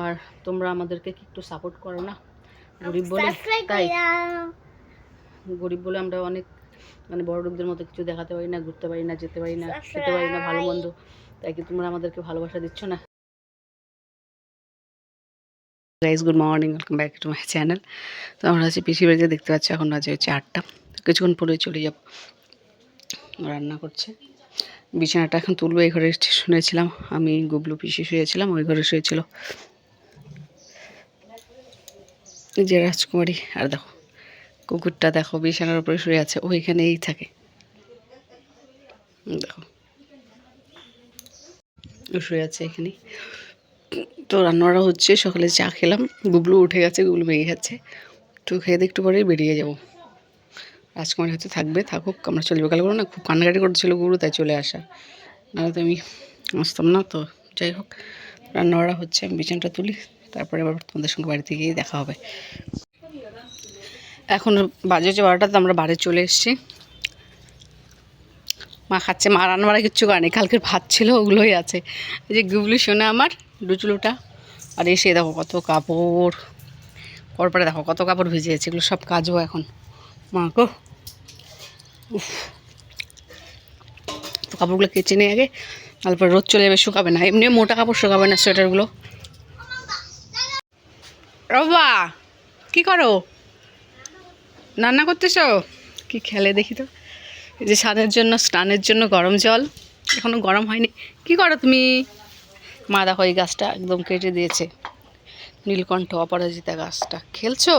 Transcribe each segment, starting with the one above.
আর তোমরা আমাদেরকে কি একটু সাপোর্ট করো না? গরিব বলে, তাই গরিব বলে আমরা অনেক মানে বড় লোকদের মতো কিছু দেখাতে পারি না, ঘুরতে পারি না, যেতে পারি না, খেতে পারি না ভালো মন্দ। তাই কি তোমরা আমাদেরকে ভালোবাসা দিচ্ছ না? Guys good morning, welcome back to my channel. তো আমরা আছি পিসি বাড়িতে, দেখতে পাচ্ছি এখন বাজে হচ্ছে 8টা। কিছুক্ষণ পরে চলে যাব, রান্না করছে। বিছানাটা এখন তুলবো। এই ঘরে শুনেছিলাম আমি, গুবলু পিসি শুয়েছিলাম, ওই ঘরে শুয়েছিল যে রাজকুমারী। আর দেখো কুকুরটা, দেখো বিছানার উপরে শুয়ে আছে, ওইখানেই থাকে। দেখো ও শুয়ে আছে এখানেই। তো রান্নাটা হচ্ছে, সকালে চা খেলাম, গুবলু উঠে গেছে, গুবলু বেরিয়ে যাচ্ছে। তো খেয়ে একটু পরেই বেরিয়ে যাবো। রাজকুমারী হচ্ছে থাকবে, থাকুক, আমরা চলে যাবো। কালগুলো না খুব কান্নাকাটি করছিল গুরু, তাই চলে আসা, নাহলে তো আমি আসতাম না। তো যাই হোক, রান্নাবাড়া হচ্ছে, আমি বিছানাটা তুলি, তারপরে আবার তোমাদের সঙ্গে বাড়িতে গিয়ে দেখা হবে। এখন বাজে হচ্ছে 12টা, তো আমরা বাড়ি চলে এসেছি। মা খাচ্ছে, মা রান্নাবাড়া কিচ্ছু করেনি, কালকের ভাত ছিল ওগুলোই আছে। এই যে গুবলু শোনা আমার ডুচুলুটা, আর এসে দেখো কত কাপড়, পরপরে দেখো কত কাপড় ভিজেছে, এগুলো সব কাজও এখন। মা গো, উফ, তো কাপড়গুলো কেচে নিয়ে আগে, তারপর রোদ চলে যাবে, শুকাবে না, এমনিও মোটা কাপড় শুকাবে না সোয়েটারগুলো। বাবা কি করো? রান্না করতেছো? কি খেলে দেখি তো। এই যে স্নানের জন্য গরম জল, এখনো গরম হয়নি। কি করো তুমি? মা দেখো এই গাছটা একদম কেটে দিয়েছে, নীলকণ্ঠ অপরাজিতা গাছটা। খেলছো,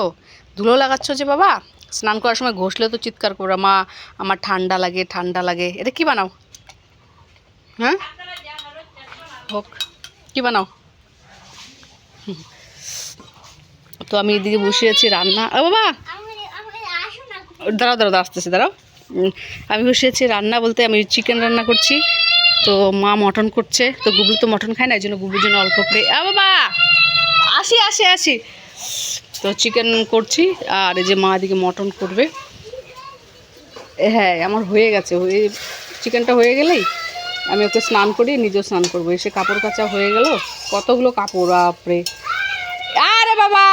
ধুলো লাগাচ্ছ যে বাবা? স্নান করার সময় ঘষলে তো চিৎকার করো, মা আমার ঠান্ডা লাগে, ঠান্ডা লাগে। এটা কি বানাও? হ্যাঁ হোক, কি বানাও? তো আমি এদিকে বসিয়েছি রান্না। ও বাবা দাঁড়াও দাঁড়াও, আসতেছি, দাঁড়াও। আমি বসিয়েছি রান্না বলতে, আমি চিকেন রান্না করছি। তো মা মটন করছে, তো গুবলু তো মটন খায় না, এই জন্য গুবলুর জন্য অল্প করে। বাবা আসি আসি আসি। তো চিকেন করছি, আর এই যে মা এদিকে মটন করবে। হ্যাঁ আমার হয়ে গেছে, হয়ে চিকেনটা হয়ে গেলেই আমি ওকে স্নান করি, নিজেও স্নান করবো। এসে কাপড় কাচা হয়ে গেল, কতগুলো কাপড়, বাপরে। আরে বাবা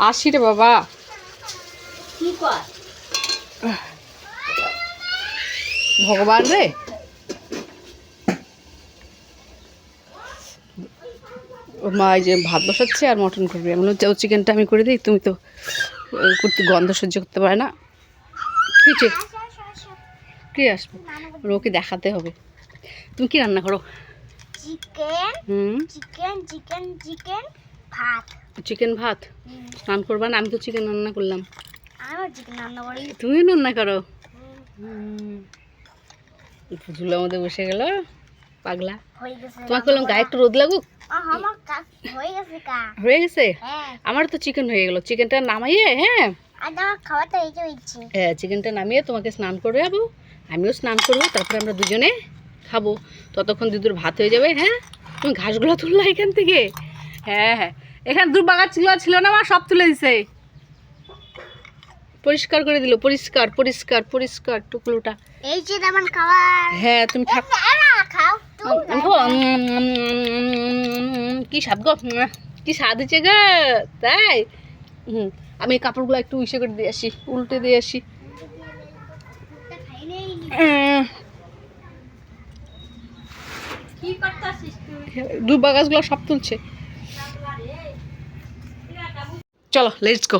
আসি রে বাবা। ভগবান রে, মা এই যে ভাত বসাচ্ছে আর মটন করবে। এমন হচ্ছে চিকেনটা আমি করে দিই, তুমি তো করতে গন্ধ সহ্য করতে পারে না। কি আসবে, ওকে দেখাতে হবে। তুমি কি রান্না করো? চিকেন চিকেন চিকেন চিকেন ভাত। চিকেন ভাত স্নান করবা না? আমি তো চিকেন রান্না করলাম। আমার চিকেন রান্না করি, তুমি রান্না করো। ঝুলার মধ্যে বসে গেল পাগলা। হয়ে গেছে। তোমাকে বললাম গায়ে একটু রোদ লাগুক, আমার কাজ হয়ে গেছে কা। হয়ে গেছে। হ্যাঁ আমার তো চিকেন হয়ে গেল, চিকেনটা নামাইয়ে, হ্যাঁ আর আমার খাওয়াটা এই যে হচ্ছে। হ্যাঁ চিকেনটা নামিয়ে তোমাকে স্নান করে যাবো, আমিও স্নান করবো, তারপরে আমরা দুজনে খাবো। ততক্ষণ দিদুর ভাত হয়ে যাবে। হ্যাঁ তুমি ঘাসগুলো তুললা এখান থেকে? হ্যাঁ হ্যাঁ, এখানে দুর্বাগাছগুলো ছিল না, মা সব তুলে দিছে, পরিষ্কার করে দিল, পরিষ্কার পরিষ্কার পরিষ্কার টুকরোটা। এই যে আমার খাবার। হ্যাঁ তুমি থাক, খাও কি স্বাদ গো, কি স্বাদ হচ্ছে গো, তাই। আমি এই কাপড়গুলো একটু ইসে করে দিয়ে আসি, উল্টে দিয়ে আসি। দুর্বা গাছগুলো সব তুলছে। চলো লেটস গো,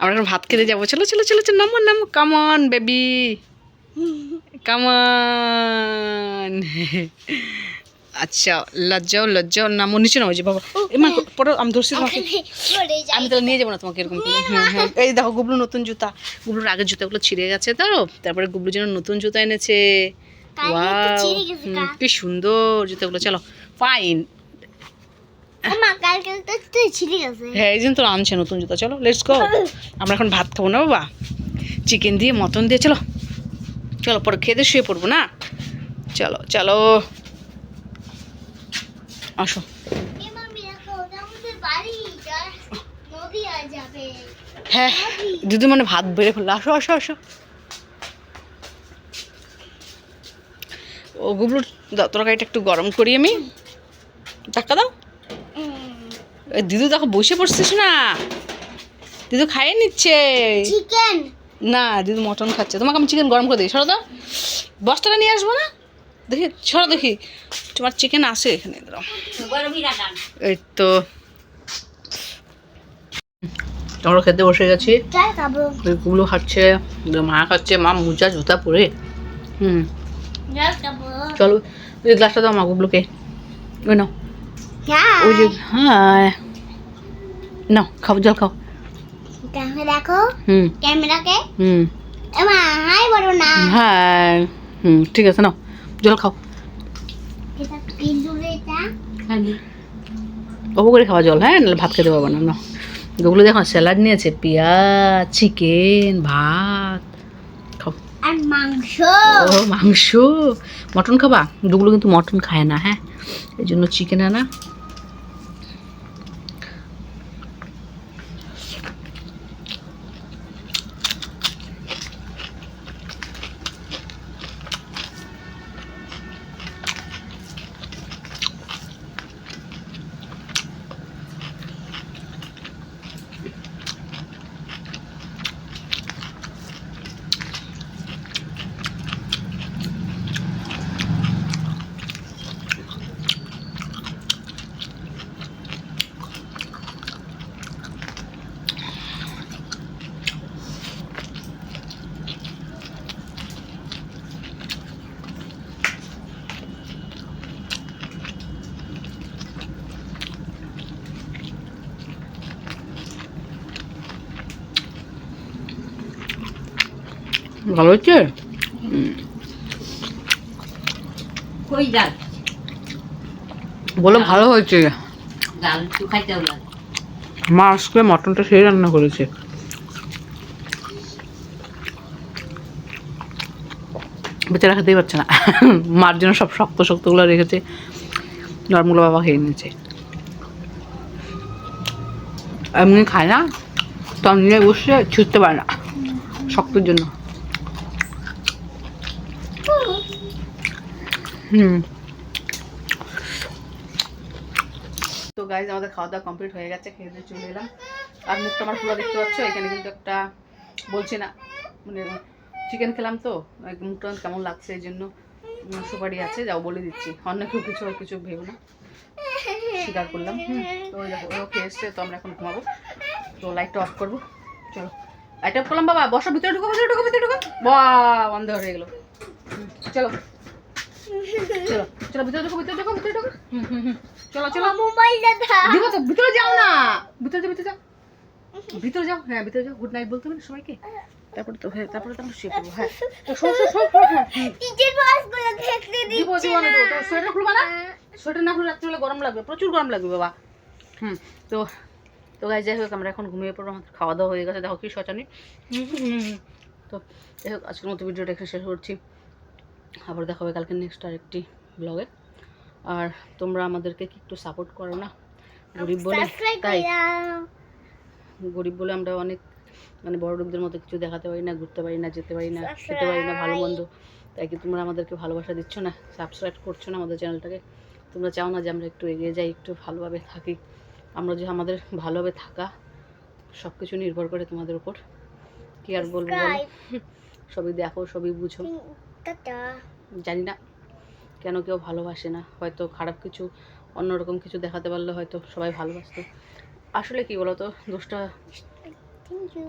আমরা এখন ভাত খেতে যাবো। চলো চলো চলো চলো, নামো নামো, কামন বেবি, কামন। আচ্ছা লজ্জাও লজ্জাও, নামো, নিচে নামো। যে বাবা এমা পরে আমি ধরছি তোমাকে, আমি তাহলে নিয়ে যাবো না তোমাকে এরকম করে। হ্যাঁ হ্যাঁ, এই দেখো গুবলু নতুন জুতা, গুবলুর আগের জুতাগুলো ছিঁড়ে গেছে, তো তারপরে গুবলুর জন্য নতুন জুতা এনেছে। ওয়াও কি সুন্দর জুতাগুলো। চলো ফাইন। হ্যাঁ এই জন্য তো আনছে নতুন জুতা। চলো লেটস গো, আমরা এখন ভাত খাবো না বাবা, চিকেন দিয়ে মটন দিয়ে। চলো চলো, পরে খেতে শুয়ে পড়বো না? চলো চলো আসো। হ্যাঁ দিদি মানে ভাত বেড়ে ফেললো, আসো আসো আসো। ও গুবলু তরকারিটা একটু গরম করি আমি, টাকা দাও। এই দিদু দেখো বসে পড়ছিস না, দিদু খাইয়ে নিচ্ছে। চিকেন না দিদু মটন খাচ্ছে, তোমাকে আমি চিকেন গরম করে দিই, সরো দাও। বস্তাটা নিয়ে আসবো না, দেখি সরো দেখি তোমার চিকেন আছে এখানে দাও। এই তো আমরা খেতে বসে গেছি, চাই খাবো ওইগুলো খাচ্ছে, মা খাচ্ছে, মা মোজা জুতা পরে। জল খাবো চলো ওই গ্লাসটা দাও মা গুবলুকে, ওই নাও, হ্যাঁ ওই যে হ্যাঁ নাও খাও, জল খাও। ক্যামেরা দেখো হুম ক্যামেরাকে হুম এমা হাই বলো না হ্যাঁ ঠিক আছে নাও জল খাও। এটা কিন্তু এটা অবু করে খাওয়া জল, হ্যাঁ নাহলে ভাত খেতে পারবো না। নাও ওগুলো দেখো স্যালাড নিয়েছে, পেঁয়াজ, চিকেন, ভাত, খাও। আর মাংস ও মাংস, মটন খাবা? দুগুলো কিন্তু মটন খায় না, হ্যাঁ এই জন্য চিকেন আনা। ভালো হচ্ছে, কই ডাল বলো ভালো হয়েছে। ডাল একটু খাইতেও লাগে। মা আজকে মটনটা সেই রান্না করেছে, বেচারা খেতেই পারছে না, মার জন্য সব শক্ত শক্তগুলো রেখেছে, নর্মুলা বাবা খেয়ে নিয়েছে। এমনি খায় না, তো নিয়ে বসে ছুটতে পারে না শক্তর জন্য। তো গাইজ আমাদের খাওয়া দাওয়া কমপ্লিট হয়ে গেছে, খেয়ে দিয়ে চলে এলাম। আর মুখটা আমার পুরো দেখতে পাচ্ছ, এখানে কিন্তু একটা বলছি না মানে চিকেন খেলাম তো মুখটা কেমন লাগছে, এই জন্য সুপারি আছে, যাও বলে দিচ্ছি, অন্য কেউ কিছু ভেবো না, স্বীকার করলাম। তো ওই দেখো ও খেয়ে এসছে, তো আমরা এখন ঘুমাবো। তো লাইটটা অফ করবো, চলো লাইট অফ করলাম। বাবা বসো, ভিতরে ঢুকো বা বন্ধ হয়ে গেলো। চলো চলো চলো ভিতরে ঢুকো চলো চলো মোবাইল দাদা দেখো তো, ভিতরে যাও না, ভিতরে যাও হ্যাঁ ভিতরে যাও, গুড নাইট বলতে হবে না সবাইকে, তারপরে তো হ্যাঁ তারপরে তো আমরা শুয়ে পড়বো। হ্যাঁ তো শোন টিচার মাসগুলো দেখতে দিচ্ছে না তো সোয়েটার খুলবা না, সোয়েটার না খুলে রাত্রিবেলা গরম লাগবে, প্রচুর গরম লাগবে বাবা। তো তো গাইজ যাই হোক আমরা এখন ঘুমিয়ে পড়বো, আমাদের খাওয়া দাওয়া হয়ে গেছে, দেখো কি শচানি। তো যাই হোক আজকের মতো ভিডিওটা এখানে শেষ করছি, আবার দেখা হবে কালকে নেক্সট আরেকটি ব্লগে। আর তোমরা আমাদেরকে কি একটু সাপোর্ট করো না, গরিব বলে, তাই গরিব বলে আমরা অনেক মানে বড় লোকদের মতো কিছু দেখাতে পারি না, ঘুরতে পারি না, যেতে পারি না, খেতে পারি না ভালো মন্দ, তাই কি তোমরা আমাদেরকে ভালোবাসা দিচ্ছ না, সাবস্ক্রাইব করছো না আমাদের চ্যানেলটাকে, তোমরা চাও না যে আমরা একটু এগিয়ে যাই, একটু ভালোভাবে থাকি। আমরা যে আমাদের ভালোভাবে থাকা সব কিছু নির্ভর করে তোমাদের উপর, কি আর বলবো বলো, সবই দেখো সবই বুঝো। জানি না কেন কেউ ভালোবাসে না, হয়তো খারাপ কিছু অন্যরকম কিছু দেখাতে পারলে হয়তো সবাই ভালোবাসতো। আসলে কি বলো তো, দোষটা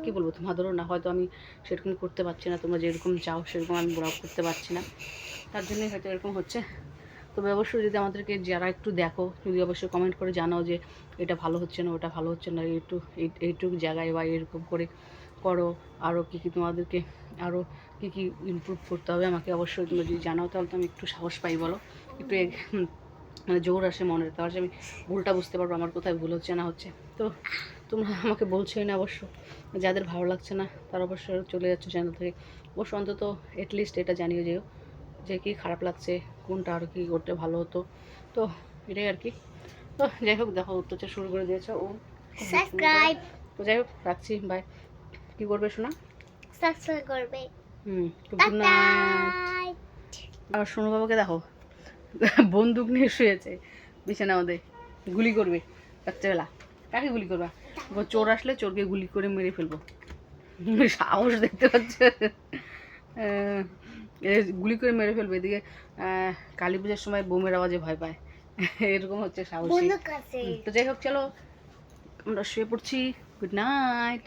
কী বলবো তোমাদেরও না, হয়তো আমি সেরকম করতে পারছি না, তোমরা যেরকম চাও সেরকম আমি ব্লগ করতে পারছি না, তার জন্যই হয়তো এরকম হচ্ছে। তবে অবশ্যই যদি আমাদেরকে যারা একটু দেখো, যদি অবশ্যই কমেন্ট করে জানাও যে এটা ভালো হচ্ছে না, ওটা ভালো হচ্ছে না, এইটুকু জায়গায় বা এরকম করে করো, আরও কী কী তোমাদেরকে আরও কী কী ইমপ্রুভ করতে হবে আমাকে অবশ্যই তোমরা যদি জানাও, তাহলে তো আমি একটু সাহস পাই বলো, একটু মানে জোর আসে মনের, তাহলে আমি ভুলটা বুঝতে পারবো আমার কোথায় ভুল হচ্ছে না হচ্ছে। তো তোমরা আমাকে বলছোই না, অবশ্য যাদের ভালো লাগছে না তারা অবশ্যই চলে যাচ্ছে চ্যানেল থেকে, অবশ্য অন্তত অ্যাটলিস্ট এটা জানিয়ে যেও যে কি খারাপ লাগছে, কোনটা আর কি করতে ভালো হতো। তো এটাই আর কি। তো যাই হোক দেখো অত্যাচার শুরু করে দিয়েছে ও, সাবস্ক্রাইব তো যাই হোক রাখছি, বাই। কি করবে শোনা? সাবস্ক্রাইব করবে গুড নাইট। বাই। আর সোনু বাবাকে দেখো বন্দুক নিয়ে শুয়েছে বিছানা মধ্যে, গুলি করবে রাত্রেবেলা। কাকে গুলি করবা? চোর আসলে চোরকে গুলি করে মেরে ফেলবো। সাহস দেখতে পাচ্ছে, গুলি করে মেরে ফেলবে। এদিকে কালী পূজার সময় বোমের আওয়াজে ভয় পায়, এরকম হচ্ছে সাহসী। বন্দুক আছে। তো যাই হোক, চলো আমরা শুয়ে পড়ছি। Good night.